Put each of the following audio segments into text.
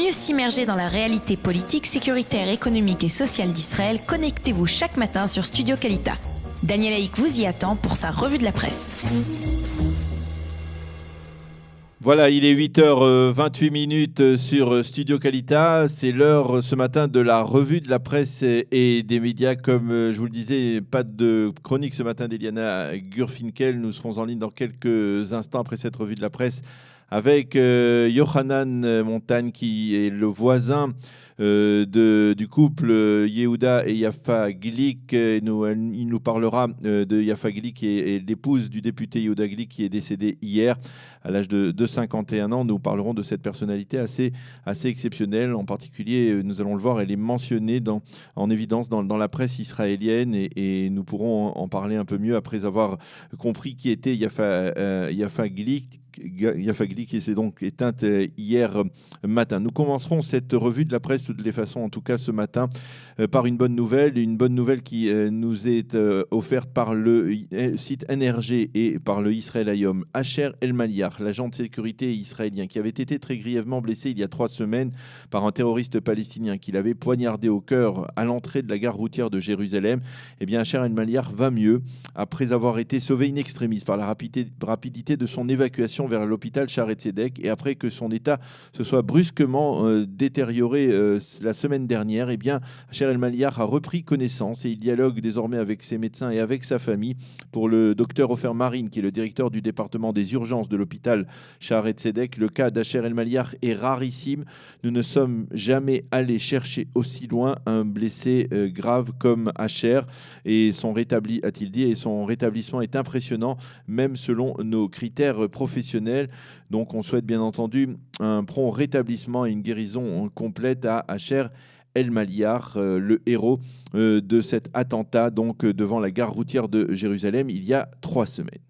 mieux s'immerger dans la réalité politique, sécuritaire, économique et sociale d'Israël, connectez-vous chaque matin sur Studio Kalita. Daniel Haïk vous y attend pour sa revue de la presse. Voilà, il est 8h28 sur Studio Kalita. C'est l'heure ce matin de la revue de la presse et des médias. Comme je vous le disais, pas de chronique ce matin d'Eliana Gurfinkel. Nous serons en ligne dans quelques instants après cette revue de la presse avec Yohanan Montagne, qui est le voisin du couple Yehuda et Yafa Glick. Il nous parlera de Yafa Glick, qui est l'épouse du député Yehuda Glick, qui est décédé hier à l'âge de 51 ans. Nous parlerons de cette personnalité assez exceptionnelle. En particulier, nous allons le voir, elle est mentionnée en évidence dans la presse israélienne et nous pourrons en parler un peu mieux après avoir compris qui était Yafa Glick. Yafa Glick, qui s'est donc éteinte hier matin. Nous commencerons cette revue de la presse, de toutes les façons, en tout cas ce matin, par une bonne nouvelle qui nous est offerte par le site NRG et par le Israël Hayom. Asher Elmaliar, l'agent de sécurité israélien, qui avait été très grièvement blessé il y a 3 semaines par un terroriste palestinien qui l'avait poignardé au cœur à l'entrée de la gare routière de Jérusalem. Eh bien, Asher Elmaliar va mieux après avoir été sauvé in extremis par la rapidité de son évacuation vers l'hôpital Shaare Zedek et après que son état se soit brusquement détérioré la semaine dernière. Eh bien, Asher Elmaliar a repris connaissance et il dialogue désormais avec ses médecins et avec sa famille. Pour le docteur Ofer Marine, qui est le directeur du département des urgences de l'hôpital Shaare Zedek, le cas d'Asher Elmaliar est rarissime. Nous ne sommes jamais allés chercher aussi loin un blessé grave comme Asher, et son rétablissement est impressionnant, même selon nos critères professionnels. Donc on souhaite bien entendu un prompt rétablissement et une guérison complète à Asher Elmaliar, le héros de cet attentat donc devant la gare routière de Jérusalem il y a 3 semaines.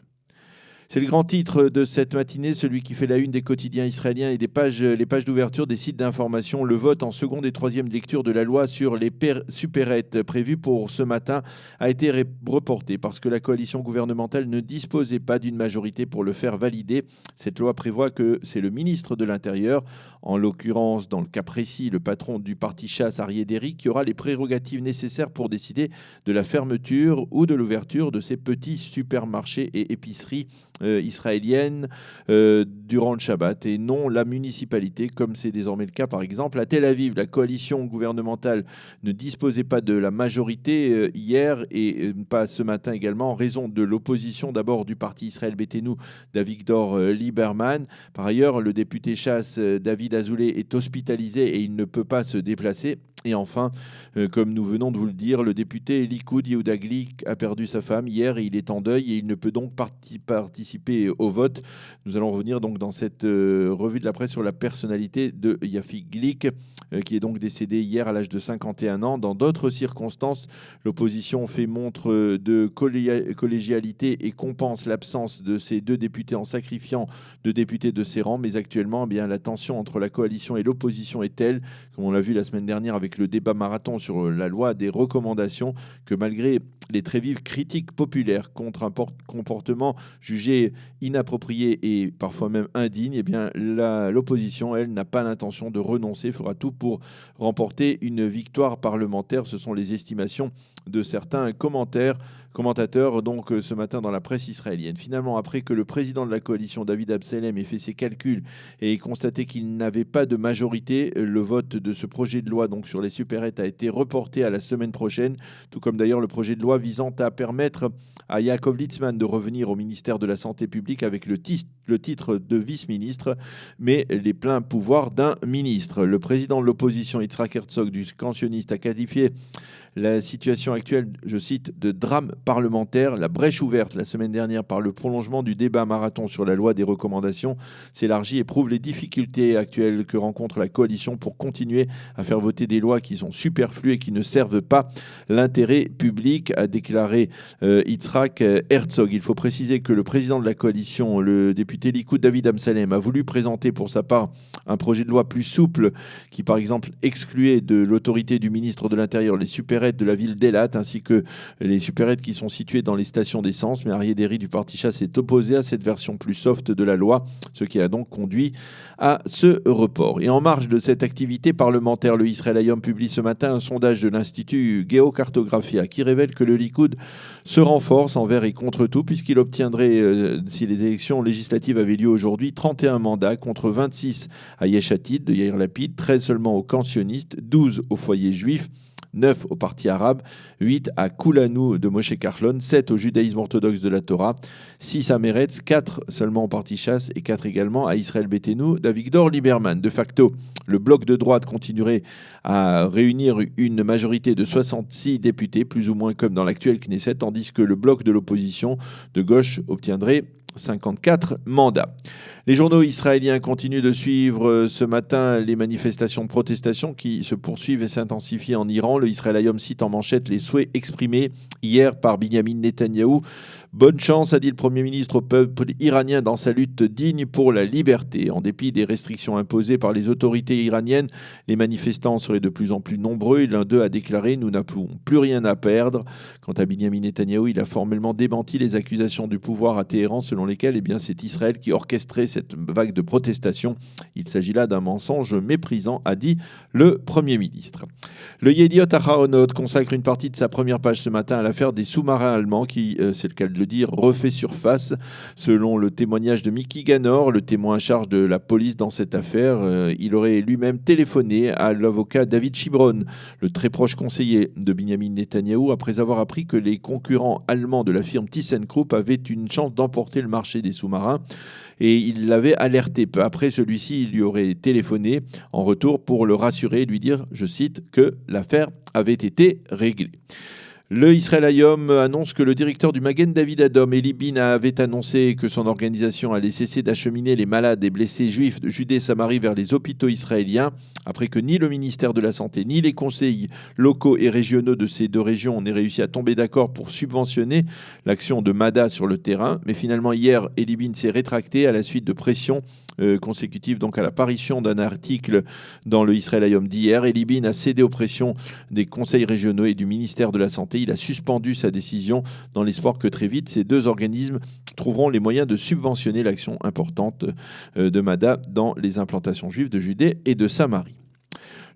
C'est le grand titre de cette matinée, celui qui fait la une des quotidiens israéliens et les pages d'ouverture des sites d'information. Le vote en seconde et troisième lecture de la loi sur les supérettes prévu pour ce matin a été reporté parce que la coalition gouvernementale ne disposait pas d'une majorité pour le faire valider. Cette loi prévoit que c'est le ministre de l'Intérieur, en l'occurrence dans le cas précis le patron du parti Chasse, Aryeh Deri, qui aura les prérogatives nécessaires pour décider de la fermeture ou de l'ouverture de ces petits supermarchés et épiceries israélienne durant le Shabbat et non la municipalité, comme c'est désormais le cas par exemple à Tel Aviv. La coalition gouvernementale ne disposait pas de la majorité hier et pas ce matin également en raison de l'opposition d'abord du parti Israël Beitenu d'Avigdor Lieberman. Par ailleurs, le député Chasse David Azoulay est hospitalisé et il ne peut pas se déplacer. Et enfin, comme nous venons de vous le dire, le député Likoud Yehuda Glick a perdu sa femme hier et il est en deuil et il ne peut donc participer au vote. Nous allons revenir donc dans cette revue de la presse sur la personnalité de Yafi Glick, qui est donc décédé hier à l'âge de 51 ans. Dans d'autres circonstances, l'opposition fait montre de collégialité et compense l'absence de ces 2 députés en sacrifiant 2 députés de ses rangs. Mais actuellement, eh bien, la tension entre la coalition et l'opposition est telle, comme on l'a vu la semaine dernière avec le débat marathon sur la loi des recommandations, que malgré les très vives critiques populaires contre un comportement jugé inapproprié et parfois même indigne, eh bien l'opposition, elle, n'a pas l'intention de renoncer, fera tout pour remporter une victoire parlementaire. Ce sont les estimations de certains commentateurs donc ce matin dans la presse israélienne. Finalement, après que le président de la coalition, David Absalem, ait fait ses calculs et constaté qu'il n'avait pas de majorité, le vote de ce projet de loi donc sur les supérettes a été reporté à la semaine prochaine, tout comme d'ailleurs le projet de loi visant à permettre à Yaakov Litzman de revenir au ministère de la Santé publique avec le titre de vice-ministre, mais les pleins pouvoirs d'un ministre. Le président de l'opposition, Yitzhak Herzog, du camp sioniste, a qualifié la situation actuelle, je cite, de drame parlementaire. La brèche ouverte la semaine dernière par le prolongement du débat marathon sur la loi des recommandations s'élargit et prouve les difficultés actuelles que rencontre la coalition pour continuer à faire voter des lois qui sont superflues et qui ne servent pas l'intérêt public, a déclaré Yitzhak Herzog. Il faut préciser que le président de la coalition, le député Likoud David Amsalem, a voulu présenter pour sa part un projet de loi plus souple qui, par exemple, excluait de l'autorité du ministre de l'Intérieur les supérettes supérettes de la ville d'Elat, ainsi que les supérettes qui sont situées dans les stations d'essence. Mais Aryeh Deri du parti Chasse s'est opposé à cette version plus soft de la loi, ce qui a donc conduit à ce report. Et en marge de cette activité parlementaire, le Israël Hayom publie ce matin un sondage de l'Institut Geocartographia qui révèle que le Likoud se renforce envers et contre tout, puisqu'il obtiendrait, si les élections législatives avaient lieu aujourd'hui, 31 mandats contre 26 à Yesh Atid de Yair Lapid, 13 seulement aux camps sionistes, 12 au foyer juif, 9 au parti arabe, 8 à Kulanu de Moshe Kahlon, 7 au judaïsme orthodoxe de la Torah, 6 à Meretz, 4 seulement au parti Chasse et 4 également à Israël Beitenou d'Avigdor Lieberman. De facto, le bloc de droite continuerait à réunir une majorité de 66 députés, plus ou moins comme dans l'actuel Knesset, tandis que le bloc de l'opposition de gauche obtiendrait 54 mandats. Les journaux israéliens continuent de suivre ce matin les manifestations de protestation qui se poursuivent et s'intensifient en Iran. Le Israël Hayom cite en manchette les souhaits exprimés hier par Binyamin Netanyahou. Bonne chance, a dit le Premier ministre au peuple iranien dans sa lutte digne pour la liberté. En dépit des restrictions imposées par les autorités iraniennes, les manifestants seraient de plus en plus nombreux. L'un d'eux a déclaré « Nous n'avons plus rien à perdre ». Quant à Binyamin Netanyahou, il a formellement démenti les accusations du pouvoir à Téhéran selon lesquelles c'est Israël qui orchestrait cette vague de protestation. Il s'agit là d'un mensonge méprisant, a dit le Premier ministre. Le Yediot Aharonot consacre une partie de sa première page ce matin à l'affaire des sous-marins allemands qui, c'est le cas de le dire, refait surface. Selon le témoignage de Miki Ganor, le témoin à charge de la police dans cette affaire, il aurait lui-même téléphoné à l'avocat David Shibron, le très proche conseiller de Binyamin Netanyahou, après avoir appris que les concurrents allemands de la firme ThyssenKrupp avaient une chance d'emporter le marché des sous-marins. Et il l'avait alerté. Peu après, celui-ci lui aurait téléphoné en retour pour le rassurer et lui dire, je cite, que l'affaire avait été réglée. Le Israël Hayom annonce que le directeur du Magen David Adom, Eli Bin, avait annoncé que son organisation allait cesser d'acheminer les malades et blessés juifs de Judée et Samarie vers les hôpitaux israéliens, après que ni le ministère de la Santé, ni les conseils locaux et régionaux de ces deux régions n'aient réussi à tomber d'accord pour subventionner l'action de MADA sur le terrain. Mais finalement, hier, Eli Bin s'est rétracté à la suite de pressions consécutive donc à l'apparition d'un article dans le Israël Hayom d'hier. Eli Bin a cédé aux pressions des conseils régionaux et du ministère de la Santé. Il a suspendu sa décision dans l'espoir que très vite ces deux organismes trouveront les moyens de subventionner l'action importante de MADA dans les implantations juives de Judée et de Samarie.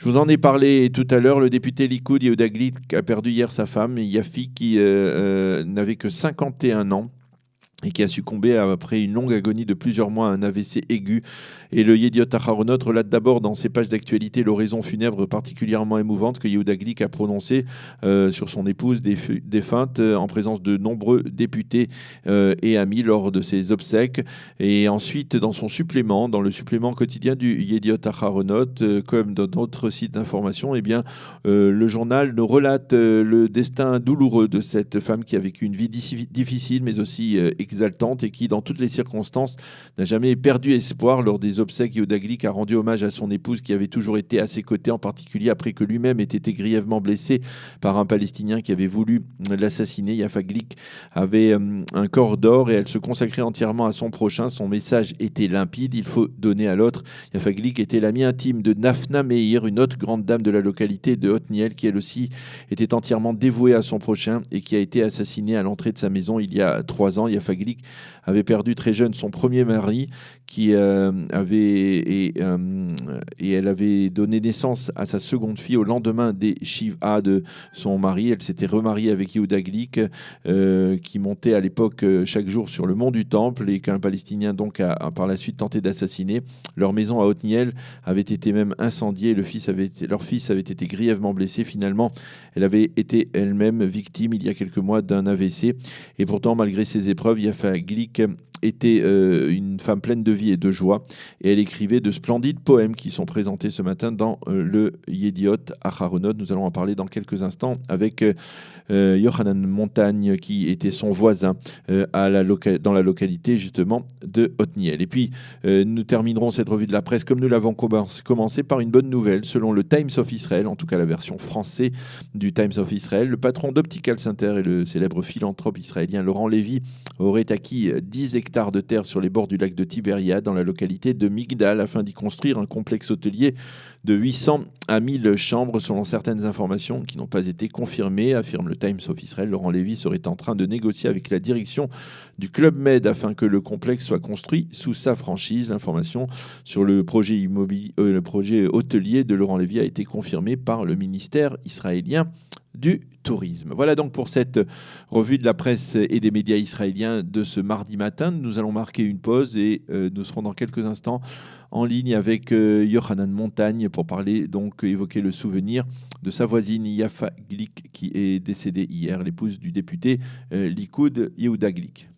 Je vous en ai parlé tout à l'heure, le député Likoud Yehuda Glick a perdu hier sa femme, Yafi, qui n'avait que 51 ans. Et qui a succombé après une longue agonie de plusieurs mois à un AVC aigu. Et le Yediot Aharonot relate d'abord dans ses pages d'actualité l'oraison funèbre particulièrement émouvante que Yehuda Glick a prononcée sur son épouse défunte en présence de nombreux députés et amis lors de ses obsèques. Et ensuite, dans son supplément, dans le supplément quotidien du Yediot Aharonot, comme dans d'autres sites d'information, le journal nous relate le destin douloureux de cette femme qui a vécu une vie difficile, mais aussi exaltante et qui, dans toutes les circonstances, n'a jamais perdu espoir. Lors des obsèques, Yehuda Glick a rendu hommage à son épouse qui avait toujours été à ses côtés, en particulier après que lui-même ait été grièvement blessé par un Palestinien qui avait voulu l'assassiner. Yafa Glick avait un corps d'or et elle se consacrait entièrement à son prochain. Son message était limpide, il faut donner à l'autre. Yafa Glick était l'amie intime de Nafna Meir, une autre grande dame de la localité de Otniel, qui elle aussi était entièrement dévouée à son prochain et qui a été assassinée à l'entrée de sa maison il y a 3 ans. Yafa Glick avait perdu très jeune son premier mari et elle avait donné naissance à sa seconde fille au lendemain des Shiva de son mari. Elle s'était remariée avec Yehuda Glick qui montait à l'époque chaque jour sur le mont du Temple et qu'un Palestinien donc a par la suite tenté d'assassiner. Leur maison à Otniel avait été même incendiée. Leur fils avait été grièvement blessé. Finalement, elle avait été elle-même victime il y a quelques mois d'un AVC. Et pourtant, malgré ces épreuves, Yafa Glick était une femme pleine de vie et de joie, et elle écrivait de splendides poèmes qui sont présentés ce matin dans le Yediot Aharonot. Nous allons en parler dans quelques instants avec Yohanan Montagne, qui était son voisin dans la localité justement de Otniel. Et puis, nous terminerons cette revue de la presse comme nous l'avons commencé par une bonne nouvelle. Selon le Times of Israel, en tout cas la version française du Times of Israel, le patron d'Optical Center et le célèbre philanthrope israélien Laurent Lévy aurait acquis 10 hectares hectares de terre sur les bords du lac de Tibériade, dans la localité de Migdal, afin d'y construire un complexe hôtelier de 800 à 1000 chambres, selon certaines informations qui n'ont pas été confirmées, affirme le Times of Israel. Laurent Lévy serait en train de négocier avec la direction du Club Med afin que le complexe soit construit sous sa franchise. L'information sur le projet hôtelier de Laurent Lévy a été confirmée par le ministère israélien du tourisme. Voilà donc pour cette revue de la presse et des médias israéliens de ce mardi matin. Nous allons marquer une pause et nous serons dans quelques instants en ligne avec Yohanan Montagne pour parler, donc évoquer le souvenir de sa voisine Yafa Glick qui est décédée hier, l'épouse du député Likoud Yehuda Glick.